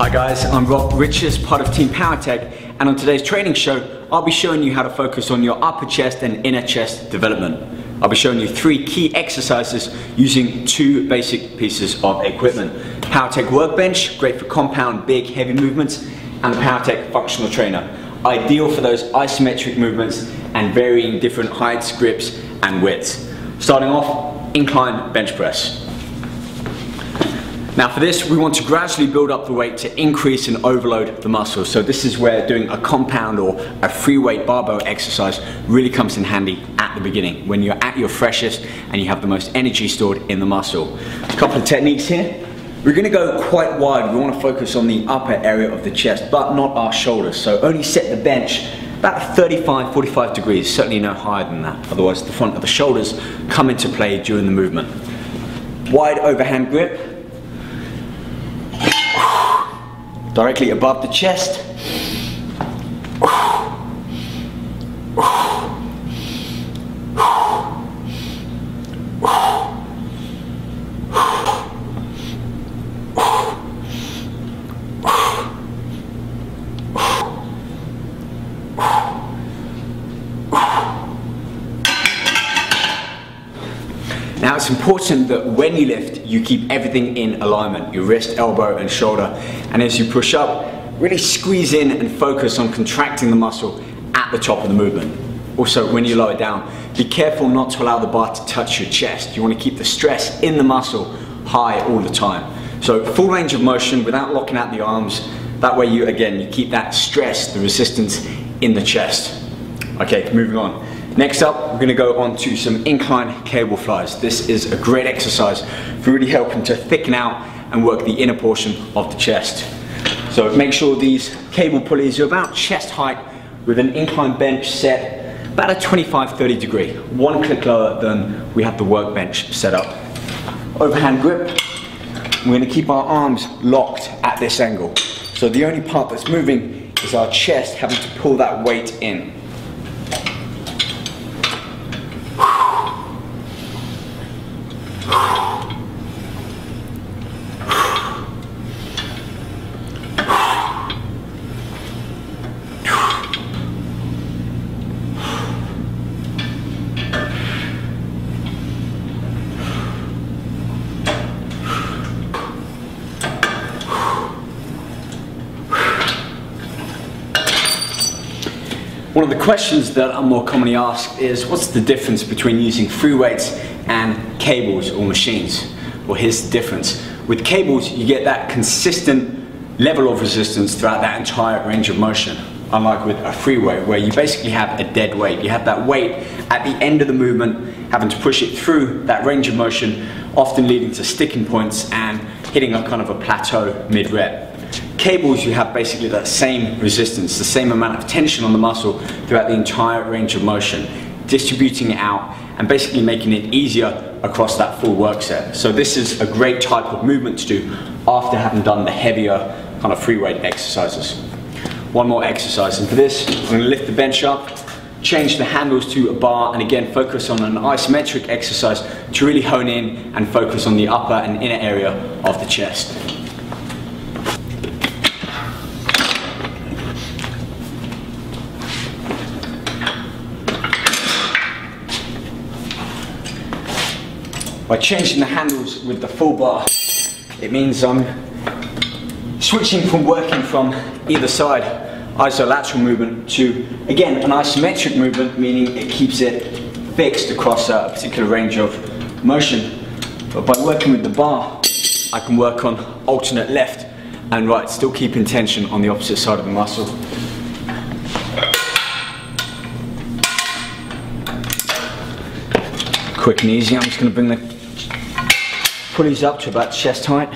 Hi guys, I'm Rob Richards, part of Team Powertec, and on today's training show, I'll be showing you how to focus on your upper chest and inner chest development. I'll be showing you 3 key exercises using 2 basic pieces of equipment. Powertec workbench, great for compound, big, heavy movements, and the Powertec functional trainer, ideal for those isometric movements and varying different heights, grips, and widths. Starting off, incline bench press. Now for this, we want to gradually build up the weight to increase and overload the muscles. So this is where doing a compound or a free weight barbell exercise really comes in handy at the beginning, when you're at your freshest and you have the most energy stored in the muscle. A couple of techniques here. We're going to go quite wide. We want to focus on the upper area of the chest, but not our shoulders. So only set the bench about 35, 45 degrees, certainly no higher than that. Otherwise the front of the shoulders come into play during the movement. Wide overhand grip. Directly above the chest. Now it's important that when you lift, you keep everything in alignment, your wrist, elbow and shoulder. And as you push up, really squeeze in and focus on contracting the muscle at the top of the movement. Also, when you lower down, be careful not to allow the bar to touch your chest. You want to keep the stress in the muscle high all the time. So full range of motion without locking out the arms. That way you keep that stress, the resistance in the chest. Okay, moving on. Next up, we're going to go on to some incline cable flies. This is a great exercise for really helping to thicken out and work the inner portion of the chest. So make sure these cable pulleys are about chest height with an incline bench set about a 25-30 degree, 1 click lower than we have the workbench set up. Overhand grip. We're going to keep our arms locked at this angle. So the only part that's moving is our chest having to pull that weight in. One of the questions that I'm more commonly asked is, what's the difference between using free weights and cables or machines? Well, here's the difference. With cables, you get that consistent level of resistance throughout that entire range of motion. Unlike with a free weight, where you basically have a dead weight. You have that weight at the end of the movement, having to push it through that range of motion, often leading to sticking points and hitting a kind of a plateau mid-rep. Cables, you have basically that same resistance, the same amount of tension on the muscle throughout the entire range of motion, distributing it out and basically making it easier across that full work set. So this is a great type of movement to do after having done the heavier kind of free weight exercises. One more exercise, and for this, I'm going to lift the bench up, change the handles to a bar, and again focus on an isometric exercise to really hone in and focus on the upper and inner area of the chest. By changing the handles with the full bar, it means I'm switching from working from either side, isolateral movement, to again an isometric movement, meaning it keeps it fixed across a particular range of motion. But by working with the bar, I can work on alternate left and right, still keeping tension on the opposite side of the muscle. Quick and easy. I'm just going to bring the pulleys up to about chest height.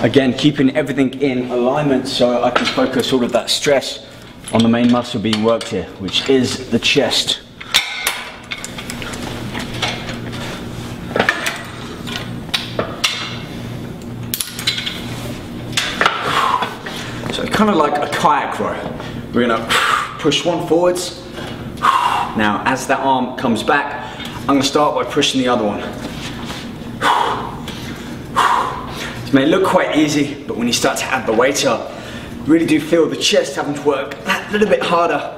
Again, keeping everything in alignment so I can focus all of that stress on the main muscle being worked here, which is the chest. So kind of like a kayak row. We're going to push one forwards. Now as that arm comes back, I'm going to start by pushing the other one. It may look quite easy, but when you start to add the weight up, you really do feel the chest having to work a little bit harder.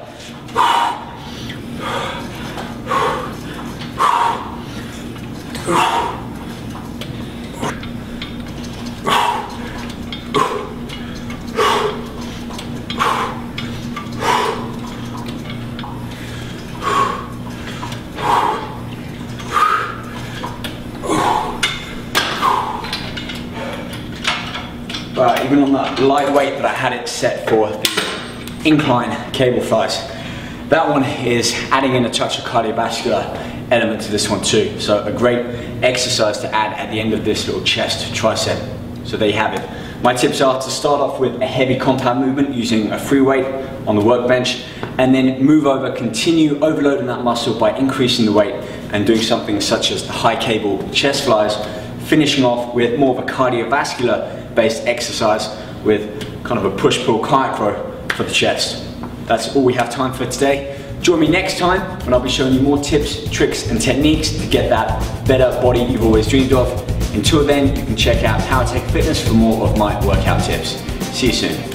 But even on that light weight that I had it set for the incline cable flies, that one is adding in a touch of cardiovascular element to this one too. So a great exercise to add at the end of this little chest tricep. So there you have it. My tips are to start off with a heavy compound movement using a free weight on the workbench, and then move over, continue overloading that muscle by increasing the weight and doing something such as the high cable chest flies, finishing off with more of a cardiovascular based exercise with kind of a push-pull kayak row for the chest. That's all we have time for today. Join me next time when I'll be showing you more tips, tricks and techniques to get that better body you've always dreamed of. Until then, you can check out Powertec Fitness for more of my workout tips. See you soon.